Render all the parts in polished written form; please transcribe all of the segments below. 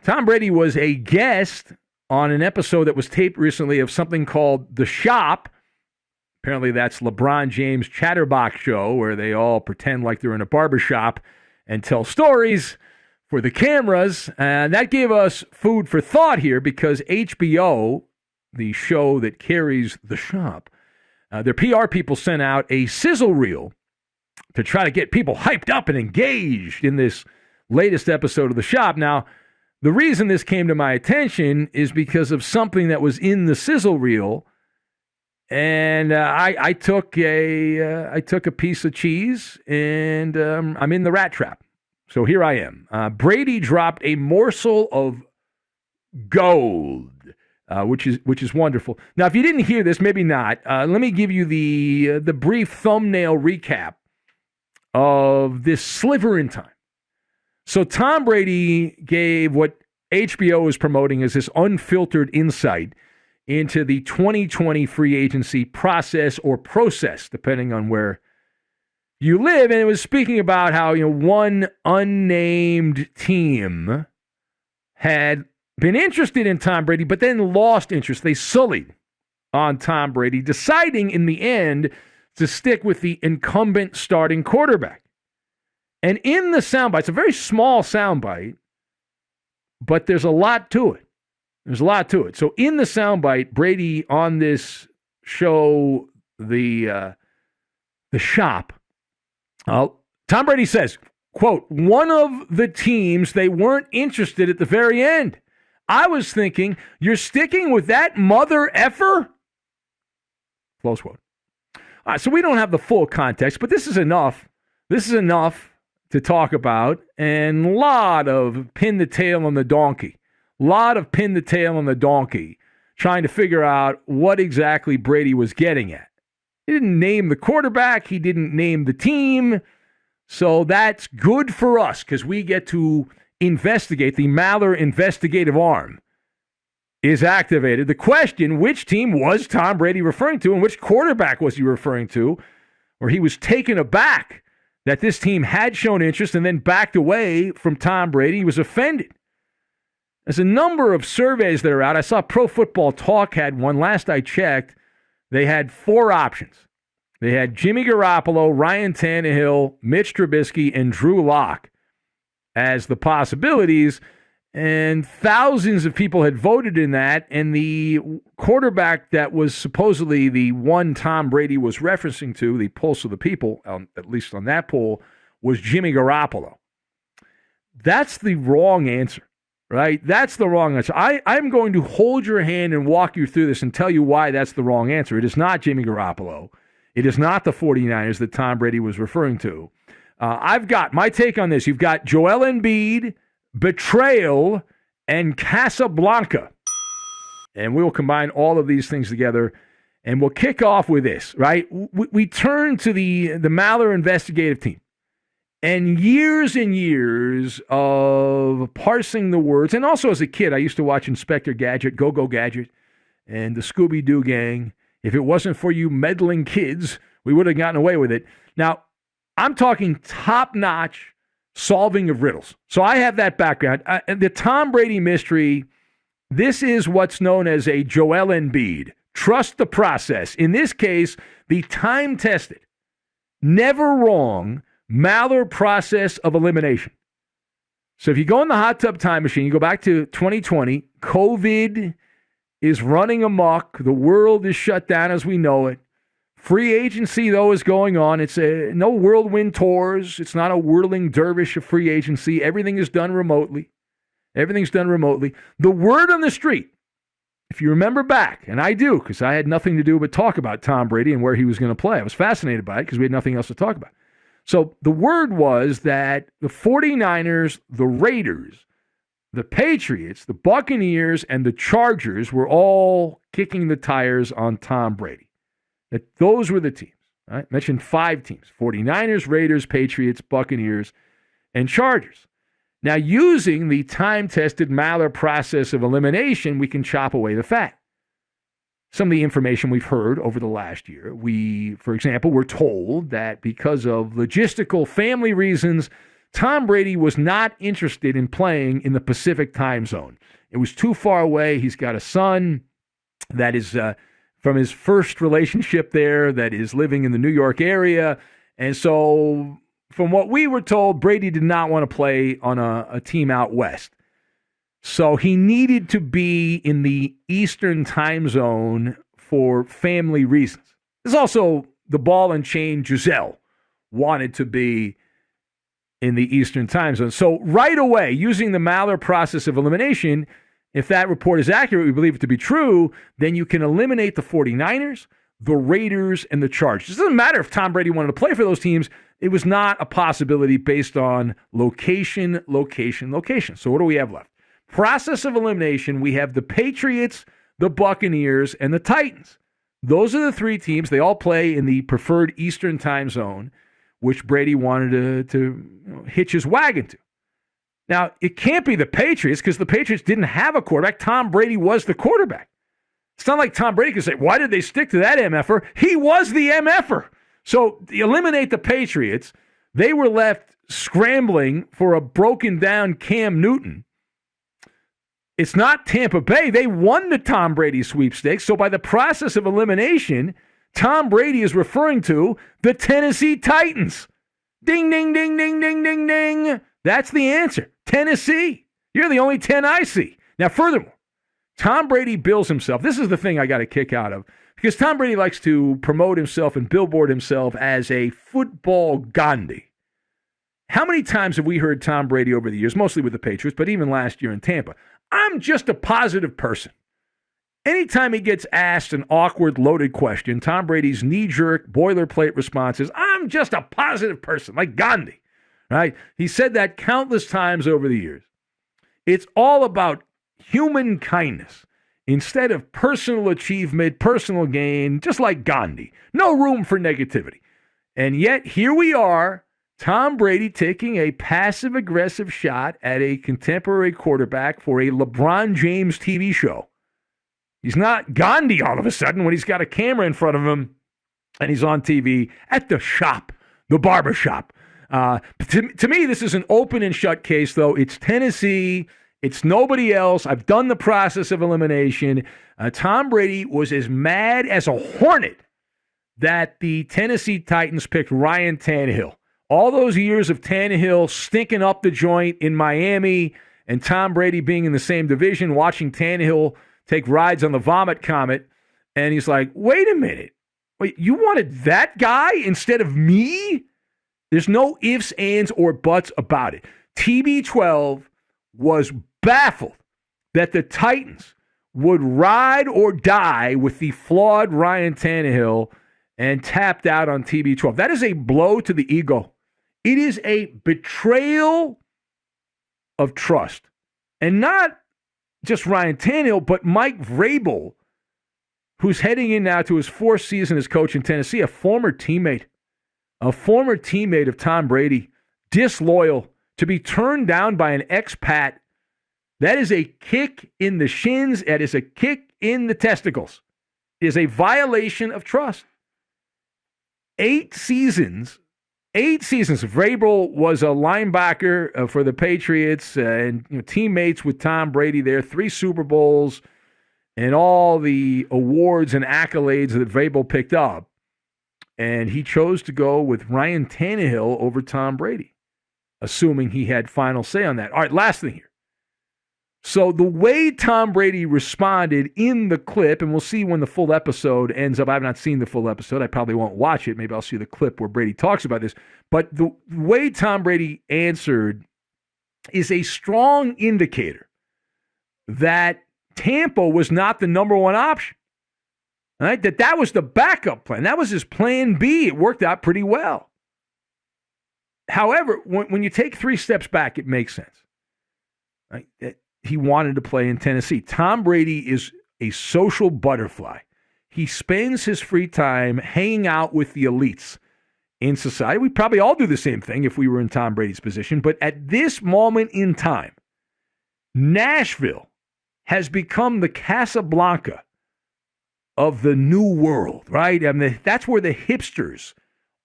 Tom Brady was a guest on an episode that was taped recently of something called The Shop. Apparently that's LeBron James' Chatterbox show where they all pretend like they're in a barbershop and tell stories for the cameras. And that gave us food for thought here because HBO, the show that carries The Shop, their PR people sent out a sizzle reel to try to get people hyped up and engaged in this latest episode of The Shop. Now, the reason this came to my attention is because of something that was in the sizzle reel. And I took a piece of cheese, and I'm in the rat trap. So here I am. Brady dropped a morsel of gold, which is wonderful. Now, if you didn't hear this, maybe not. Let me give you the brief thumbnail recap of this sliver in time. So Tom Brady gave what HBO is promoting as this unfiltered insight into the 2020 free agency process or process, depending on where you live. And it was speaking about how, one unnamed team had been interested in Tom Brady, but then lost interest. They sullied on Tom Brady, deciding in the end to stick with the incumbent starting quarterback. And in the soundbite, it's a very small soundbite, but there's a lot to it. There's a lot to it. So in the soundbite, Brady on this show, the Shop, Tom Brady says, quote, "One of the teams, they weren't interested at the very end. I was thinking, you're sticking with that mother effer?" Close quote. All right, so we don't have the full context, but this is enough. This is enough to talk about, and a lot of pin the tail on the donkey. Trying to figure out what exactly Brady was getting at. He didn't name the quarterback. He didn't name the team. So that's good for us because we get to investigate. The MALLER investigative arm is activated. The question, which team was Tom Brady referring to and which quarterback was he referring to? Or he was taken aback that this team had shown interest and then backed away from Tom Brady. He was offended. There's a number of surveys that are out. I saw Pro Football Talk had one. Last I checked, they had 4 options. They had Jimmy Garoppolo, Ryan Tannehill, Mitch Trubisky, and Drew Lock as the possibilities. And thousands of people had voted in that. And the quarterback that was supposedly the one Tom Brady was referencing to, the pulse of the people, at least on that poll, was Jimmy Garoppolo. That's the wrong answer. Right? That's the wrong answer. I'm going to hold your hand and walk you through this and tell you why that's the wrong answer. It is not Jimmy Garoppolo. It is not the 49ers that Tom Brady was referring to. I've got my take on this. You've got Joel Embiid, betrayal, and Casablanca. And we'll combine all of these things together, and we'll kick off with this, right? We turn to the MALLER investigative team. And years of parsing the words. And also as a kid, I used to watch Inspector Gadget, Go-Go Gadget, and the Scooby-Doo gang. If it wasn't for you meddling kids, we would have gotten away with it. Now, I'm talking top-notch solving of riddles. So I have that background. The Tom Brady mystery, this is what's known as a Joel Embiid. Trust the process. In this case, the time-tested, never wrong MALLER process of elimination. So if you go in the hot tub time machine, you go back to 2020, COVID is running amok. The world is shut down as we know it. Free agency, though, is going on. It's no whirlwind tours. It's not a whirling dervish of free agency. Everything is done remotely. The word on the street, if you remember back, and I do because I had nothing to do but talk about Tom Brady and where he was going to play. I was fascinated by it because we had nothing else to talk about. So the word was that the 49ers, the Raiders, the Patriots, the Buccaneers, and the Chargers were all kicking the tires on Tom Brady. That those were the teams. Right? I mentioned 5 teams: 49ers, Raiders, Patriots, Buccaneers, and Chargers. Now, using the time-tested MALLER process of elimination, we can chop away the fat. Some of the information we've heard over the last year, we, for example, were told that because of logistical family reasons, Tom Brady was not interested in playing in the Pacific time zone. It was too far away. He's got a son that is from his first relationship there that is living in the New York area. And so from what we were told, Brady did not want to play on a team out west. So he needed to be in the Eastern time zone for family reasons. There's also the ball and chain Giselle wanted to be in the Eastern time zone. So right away, using the MALLER process of elimination, if that report is accurate, we believe it to be true, then you can eliminate the 49ers, the Raiders, and the Chargers. It doesn't matter if Tom Brady wanted to play for those teams. It was not a possibility based on location. So what do we have left? Process of elimination, we have the Patriots, the Buccaneers, and the Titans. Those are the three teams. They all play in the preferred Eastern time zone, which Brady wanted to hitch his wagon to. Now, it can't be the Patriots because the Patriots didn't have a quarterback. Tom Brady was the quarterback. It's not like Tom Brady could say, why did they stick to that MFer? He was the MFer. So eliminate the Patriots. They were left scrambling for a broken down Cam Newton. It's not Tampa Bay. They won the Tom Brady sweepstakes. So by the process of elimination, Tom Brady is referring to the Tennessee Titans. Ding, ding, ding, ding, ding, ding, ding. That's the answer. Tennessee. You're the only 10 I see. Now, furthermore, Tom Brady bills himself. This is the thing I got a kick out of. Because Tom Brady likes to promote himself and billboard himself as a football Gandhi. How many times have we heard Tom Brady over the years, mostly with the Patriots, but even last year in Tampa? I'm just a positive person. Anytime he gets asked an awkward, loaded question, Tom Brady's knee-jerk, boilerplate response is, I'm just a positive person, like Gandhi. Right? He said that countless times over the years. It's all about human kindness instead of personal achievement, personal gain, just like Gandhi. No room for negativity. And yet, here we are, Tom Brady taking a passive-aggressive shot at a contemporary quarterback for a LeBron James TV show. He's not Gandhi all of a sudden when he's got a camera in front of him and he's on TV at the shop, the barber shop. To me, this is an open and shut case, though. It's Tennessee. It's nobody else. I've done the process of elimination. Tom Brady was as mad as a hornet that the Tennessee Titans picked Ryan Tannehill. All those years of Tannehill stinking up the joint in Miami and Tom Brady being in the same division, watching Tannehill take rides on the Vomit Comet, and he's like, wait a minute. Wait, you wanted that guy instead of me? There's no ifs, ands, or buts about it. TB12 was baffled that the Titans would ride or die with the flawed Ryan Tannehill and tapped out on TB12. That is a blow to the ego. It is a betrayal of trust. And not just Ryan Tannehill, but Mike Vrabel, who's heading in now to his fourth season as coach in Tennessee, a former teammate of Tom Brady, disloyal, to be turned down by an expat. That is a kick in the shins. That is a kick in the testicles. It is a violation of trust. 8 seasons. Vrabel was a linebacker for the Patriots and teammates with Tom Brady there. 3 Super Bowls and all the awards and accolades that Vrabel picked up. And he chose to go with Ryan Tannehill over Tom Brady, assuming he had final say on that. All right, last thing here. So the way Tom Brady responded in the clip, and we'll see when the full episode ends up. I've not seen the full episode. I probably won't watch it. Maybe I'll see the clip where Brady talks about this. But the way Tom Brady answered is a strong indicator that Tampa was not the number one option. Right? That was the backup plan. That was his plan B. It worked out pretty well. However, when you take 3 steps back, it makes sense. Right? He wanted to play in Tennessee. Tom Brady is a social butterfly. He spends his free time hanging out with the elites in society. We'd probably all do the same thing if we were in Tom Brady's position. But at this moment in time, Nashville has become the Casablanca of the new world, right? I mean, that's where the hipsters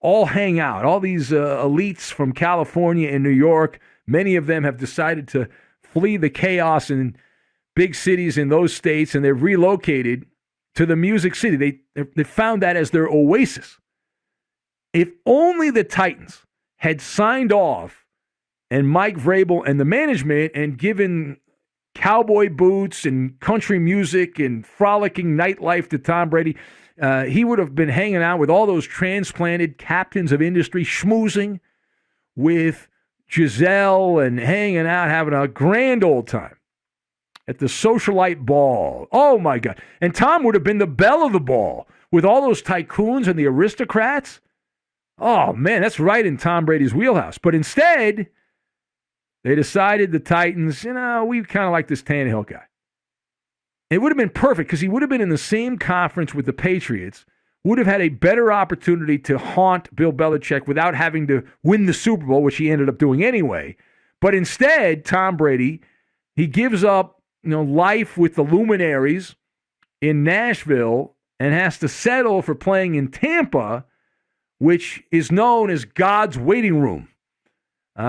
all hang out. All these elites from California and New York, many of them have decided to flee the chaos in big cities in those states, and they've relocated to the Music City. They found that as their oasis. If only the Titans had signed off and Mike Vrabel and the management and given cowboy boots and country music and frolicking nightlife to Tom Brady, he would have been hanging out with all those transplanted captains of industry, schmoozing with Giselle and hanging out, having a grand old time at the socialite ball. Oh, my God. And Tom would have been the belle of the ball with all those tycoons and the aristocrats. Oh, man, that's right in Tom Brady's wheelhouse. But instead, they decided the Titans, we kind of like this Tannehill guy. It would have been perfect because he would have been in the same conference with the Patriots, would have had a better opportunity to haunt Bill Belichick without having to win the Super Bowl, which he ended up doing anyway. But instead, Tom Brady, he gives up life with the luminaries in Nashville and has to settle for playing in Tampa, which is known as God's waiting room.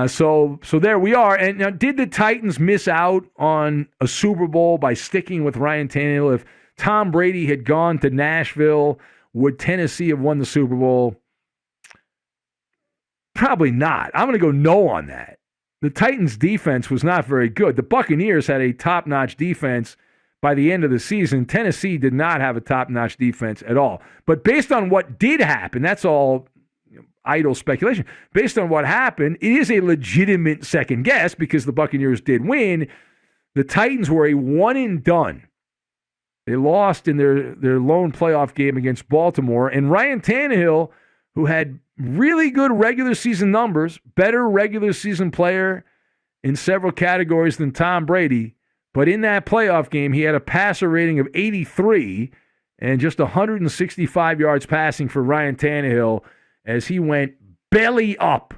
So there we are. And now, did the Titans miss out on a Super Bowl by sticking with Ryan Tannehill? If Tom Brady had gone to Nashville, would Tennessee have won the Super Bowl? Probably not. I'm going to go no on that. The Titans' defense was not very good. The Buccaneers had a top-notch defense by the end of the season. Tennessee did not have a top-notch defense at all. But based on what did happen, that's all idle speculation. Based on what happened, it is a legitimate second guess because the Buccaneers did win. The Titans were a one-and-done. They lost in their lone playoff game against Baltimore. And Ryan Tannehill, who had really good regular season numbers, better regular season player in several categories than Tom Brady, but in that playoff game, he had a passer rating of 83 and just 165 yards passing for Ryan Tannehill as he went belly up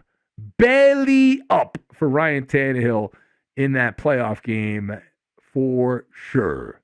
for Ryan Tannehill in that playoff game for sure.